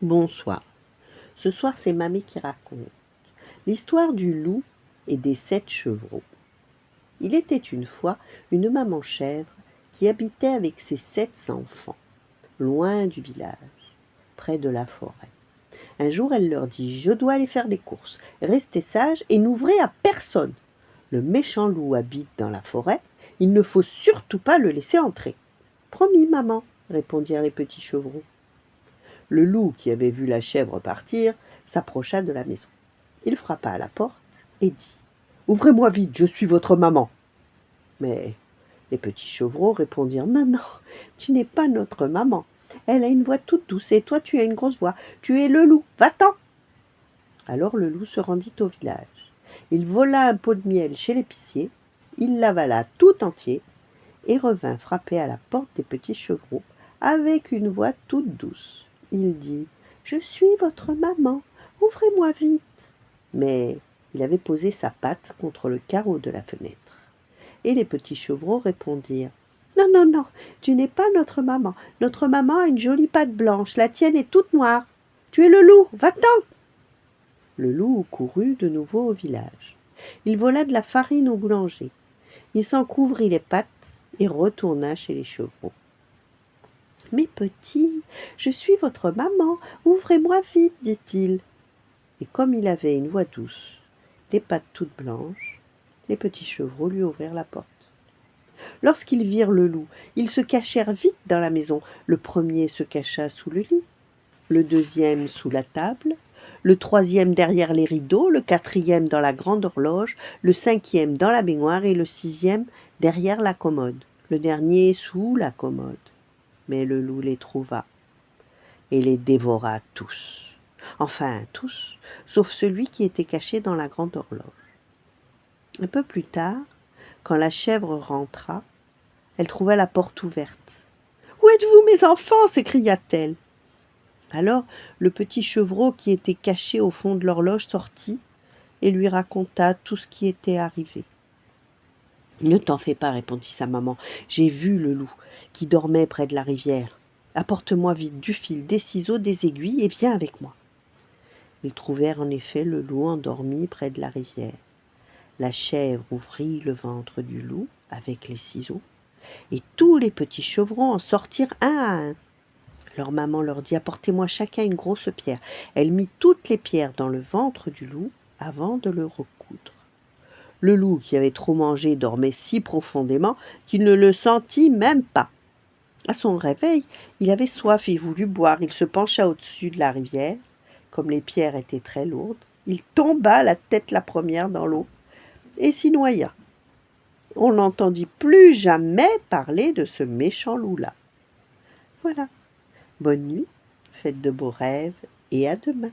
Bonsoir. Ce soir, c'est Mamie qui raconte l'histoire du loup et des 7 chevreaux. Il était une fois une maman chèvre qui habitait avec ses 7 enfants, loin du village, près de la forêt. Un jour, elle leur dit: Je dois aller faire des courses. Restez sages et n'ouvrez à personne. Le méchant loup habite dans la forêt. Il ne faut surtout pas le laisser entrer. Promis, maman, répondirent les petits chevreaux. Le loup, qui avait vu la chèvre partir, s'approcha de la maison. Il frappa à la porte et dit: Ouvrez-moi vite, je suis votre maman. Mais les petits chevreaux répondirent: Non, non, tu n'es pas notre maman. Elle a une voix toute douce et toi tu as une grosse voix. Tu es le loup, va-t'en. Alors le loup se rendit au village. Il vola un pot de miel chez l'épicier, il l'avala tout entier et revint frapper à la porte des petits chevreaux avec une voix toute douce. Il dit: Je suis votre maman, ouvrez-moi vite. Mais il avait posé sa patte contre le carreau de la fenêtre. Et les petits chevreaux répondirent: Non, non, non, tu n'es pas notre maman. Notre maman a une jolie patte blanche, la tienne est toute noire. Tu es le loup, va-t'en. Le loup courut de nouveau au village. Il vola de la farine au boulanger. Il s'en couvrit les pattes et retourna chez les chevreaux. Mes petits, je suis votre maman, ouvrez-moi vite, dit-il. Et comme il avait une voix douce, des pattes toutes blanches, les petits chevreaux lui ouvrirent la porte. Lorsqu'ils virent le loup, ils se cachèrent vite dans la maison. Le premier se cacha sous le lit, le deuxième sous la table, le troisième derrière les rideaux, le quatrième dans la grande horloge, le cinquième dans la baignoire et le sixième derrière la commode, le dernier sous la commode. Mais le loup les trouva et les dévora tous. Enfin tous, sauf celui qui était caché dans la grande horloge. Un peu plus tard, quand la chèvre rentra, elle trouva la porte ouverte. « Où êtes-vous, mes enfants » s'écria-t-elle. Alors le petit chevreau qui était caché au fond de l'horloge sortit et lui raconta tout ce qui était arrivé. « Ne t'en fais pas, répondit sa maman, j'ai vu le loup qui dormait près de la rivière. Apporte-moi vite du fil, des ciseaux, des aiguilles et viens avec moi. » Ils trouvèrent en effet le loup endormi près de la rivière. La chèvre ouvrit le ventre du loup avec les ciseaux et tous les petits chevrons en sortirent un à un. Leur maman leur dit: Apportez-moi chacun une grosse pierre. Elle mit toutes les pierres dans le ventre du loup avant de le recoudre. Le loup, qui avait trop mangé, dormait si profondément qu'il ne le sentit même pas. À son réveil, il avait soif et voulut boire. Il se pencha au-dessus de la rivière. Comme les pierres étaient très lourdes, il tomba la tête la première dans l'eau et s'y noya. On n'entendit plus jamais parler de ce méchant loup-là. Voilà. Bonne nuit, faites de beaux rêves et à demain.